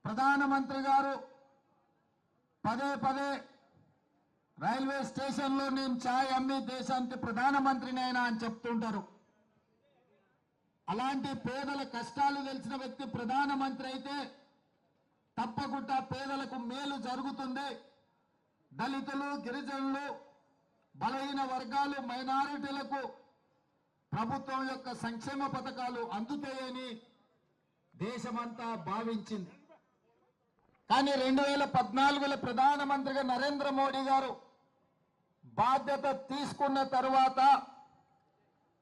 ప్రధానమంత్రి గారు పదే పదే రైల్వే స్టేషన్లో నేను ఛాయ్ అమ్మి దేశానికి ప్రధానమంత్రినైనా అని చెప్తుంటారు. అలాంటి పేదల కష్టాలు తెలిసిన వ్యక్తి ప్రధానమంత్రి అయితే తప్పకుండా పేదలకు మేలు జరుగుతుంది. దళితులు, గిరిజనులు, బలహీన వర్గాలు, మైనారిటీలకు ప్రభుత్వం యొక్క సంక్షేమ పథకాలు అందుతాయని దేశమంతా భావించింది. కానీ 2014లో ప్రధానమంత్రిగా నరేంద్ర మోడీ గారు బాధ్యత తీసుకున్న తర్వాత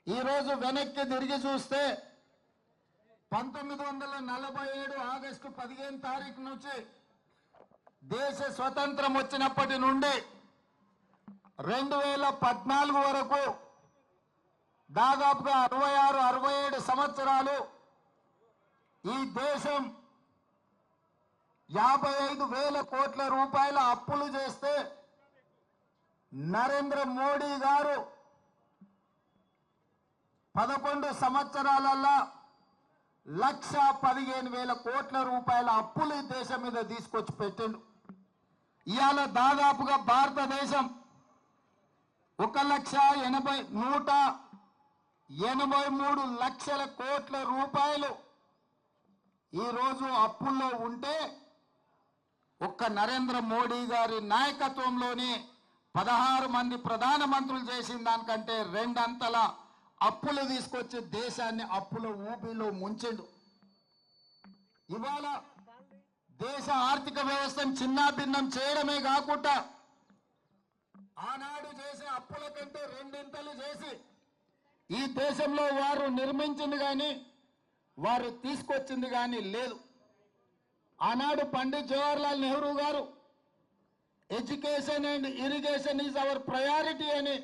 ఈరోజు వెనక్కి తిరిగి చూస్తే 1947 ఆగస్టు 15 తారీఖు నుంచి దేశ స్వతంత్రం వచ్చినప్పటి నుండి 2014 వరకు దాదాపుగా 66-67 సంవత్సరాలు ఈ దేశం 55,000 కోట్ల రూపాయల అప్పులు చేస్తే నరేంద్ర మోడీ గారు 11 సంవత్సరాలలో 1,15,000 కోట్ల రూపాయల అప్పులు ఈ దేశం మీద తీసుకొచ్చి పెట్టిండు. ఇవాళ దాదాపుగా భారతదేశం 1,83 లక్షల కోట్ల రూపాయలు ఈరోజు అప్పుల్లో ఉంటే ఒక్క నరేంద్ర మోడీ గారి నాయకత్వంలోనే 16 మంది ప్రధానమంత్రులు చేసిన దానికంటే 2 అంతల అప్పులు తీసుకొచ్చి దేశాన్ని అప్పుల ఊబిలో ముంచెండు. ఇవాళ దేశ ఆర్థిక వ్యవస్థను చిన్నాభిన్నం చేయడమే కాకుండా ఆనాడు చేసే అప్పుల కంటే 2 ఇంతలు చేసి ఈ దేశంలో వారు నిర్మించింది కానీ వారు తీసుకొచ్చింది కానీ లేదు. ఆనాడు పండిత్ జవహర్లాల్ నెహ్రూ గారు education and irrigation is our priority అని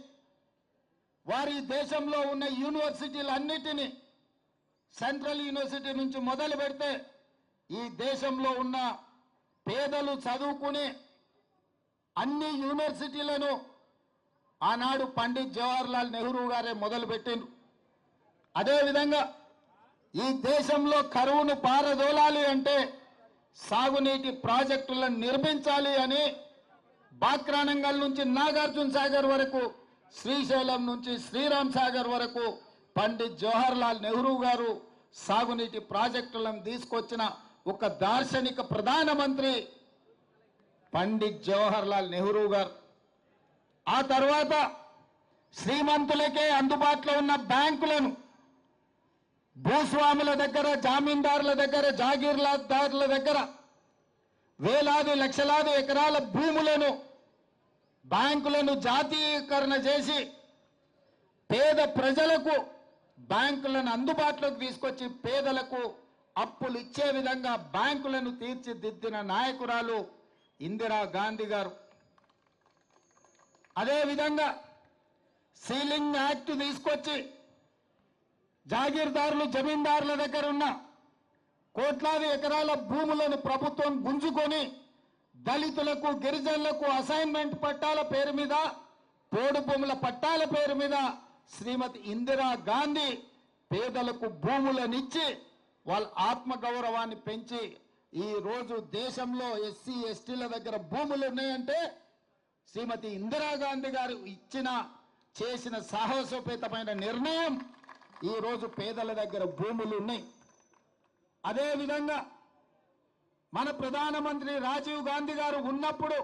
వారి దేశంలో ఉన్న యూనివర్సిటీలన్నిటినీ సెంట్రల్ యూనివర్సిటీ నుంచి మొదలు పెడితే ఈ దేశంలో ఉన్న పేదలు చదువుకునే అన్ని యూనివర్సిటీలను ఆనాడు పండిత్ జవహర్లాల్ నెహ్రూ గారే మొదలుపెట్టిండ్రు. అదేవిధంగా ఈ దేశంలో కరువును పారదోలాలి అంటే సాగునీటి ప్రాజెక్టులను నిర్మించాలి అని బాక్రానంగల్ నుంచి నాగార్జున సాగర్ వరకు, శ్రీశైలం నుంచి శ్రీరామ్ సాగర్ వరకు పండిత్ జవహర్లాల్ నెహ్రూ గారు సాగునీటి ప్రాజెక్టులను తీసుకొచ్చిన ఒక దార్శనిక ప్రధానమంత్రి పండిత్ జవహర్లాల్ నెహ్రూ గారు. ఆ తర్వాత శ్రీమంతులకే అందుబాటులో ఉన్న బ్యాంకులను భూస్వాముల దగ్గర, జామీందారుల దగ్గర, జాగీర్దారుల దగ్గర వేలాది లక్షలాది ఎకరాల భూములను, బ్యాంకులను జాతీయకరణ చేసి పేద ప్రజలకు బ్యాంకులను అందుబాటులోకి తీసుకొచ్చి పేదలకు అప్పులు ఇచ్చే విధంగా బ్యాంకులను తీర్చిదిద్దిన నాయకురాలు ఇందిరా గాంధీ గారు. అదేవిధంగా సీలింగ్ యాక్ట్ తీసుకొచ్చి జాగీర్దారులు, జమీందారుల దగ్గర ఉన్న కోట్లాది ఎకరాల భూములను ప్రభుత్వం గుంజుకొని దళితులకు, గిరిజనులకు అసైన్మెంట్ పట్టాల పేరు మీద, పోడు భూముల పట్టాల పేరు మీద శ్రీమతి ఇందిరా గాంధీ పేదలకు భూములనిచ్చి వాళ్ళ ఆత్మగౌరవాన్ని పెంచి ఈ రోజు దేశంలో ఎస్సీ ఎస్టీల దగ్గర భూములు ఉన్నాయంటే శ్రీమతి ఇందిరాగాంధీ గారు చేసిన సాహసోపేతమైన నిర్ణయం. ఈ రోజు పేదల దగ్గర భూములు ఉన్నాయి. అదేవిధంగా మన ప్రధానమంత్రి రాజీవ్ గాంధీ గారు ఉన్నప్పుడు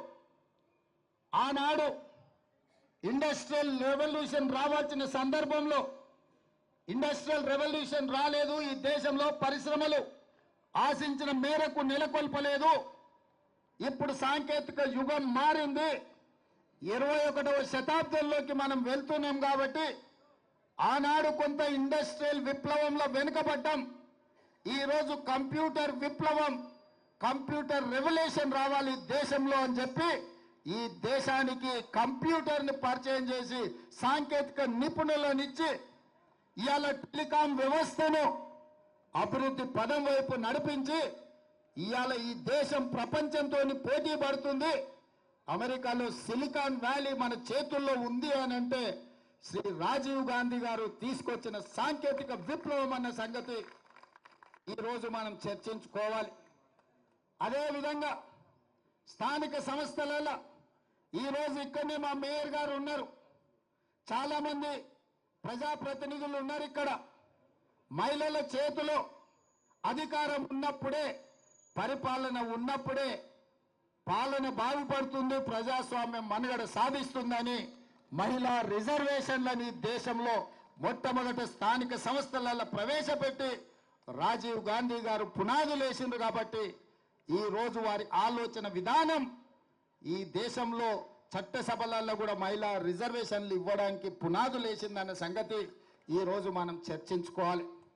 ఆనాడు ఇండస్ట్రియల్ రెవల్యూషన్ రావాల్సిన సందర్భంలో ఇండస్ట్రియల్ రెవల్యూషన్ రాలేదు. ఈ దేశంలో పరిశ్రమలు ఆశించిన మేరకు నెలకొల్పలేదు. ఇప్పుడు సాంకేతిక యుగం మారింది. 21వ శతాబ్దంలోకి మనం వెళ్తున్నాం కాబట్టి ఆనాడు కొంత ఇండస్ట్రియల్ విప్లవంలో వెనుకబడ్డాం. ఈరోజు కంప్యూటర్ విప్లవం, కంప్యూటర్ రెవల్యూషన్ రావాలి దేశంలో అని చెప్పి ఈ దేశానికి కంప్యూటర్ని పరిచయం చేసి సాంకేతిక నిపుణులను ఇచ్చి ఇవాళ టెలికాం వ్యవస్థను అభివృద్ధి పదం వైపు నడిపించి ఇవాళ ఈ దేశం ప్రపంచంతో పోటీ పడుతుంది. అమెరికాలో సిలికాన్ వ్యాలీ మన చేతుల్లో ఉంది అని అంటే శ్రీ రాజీవ్ గాంధీ గారు తీసుకొచ్చిన సాంకేతిక విప్లవం అన్న సంగతి ఈరోజు మనం చర్చించుకోవాలి. అదేవిధంగా స్థానిక సంస్థలలో ఈరోజు ఇక్కడనే మా మేయర్ గారు ఉన్నారు, చాలామంది ప్రజాప్రతినిధులు ఉన్నారు. ఇక్కడ మహిళల చేతిలో అధికారం ఉన్నప్పుడే, పరిపాలన ఉన్నప్పుడే పాలన బాగుపడుతుంది, ప్రజాస్వామ్యం మనుగడ సాధిస్తుందని మహిళా రిజర్వేషన్లని దేశంలో మొట్టమొదటి స్థానిక సంస్థలలో ప్రవేశపెట్టి రాజీవ్ గాంధీ గారు పునాదులు వేసిండ్రు. కాబట్టి ఈ రోజు వారి ఆలోచన విధానం ఈ దేశంలో చట్టసభలలో కూడా మహిళా రిజర్వేషన్లు ఇవ్వడానికి పునాదులు వేసిందన్న సంగతి ఈ రోజు మనం చర్చించుకోవాలి.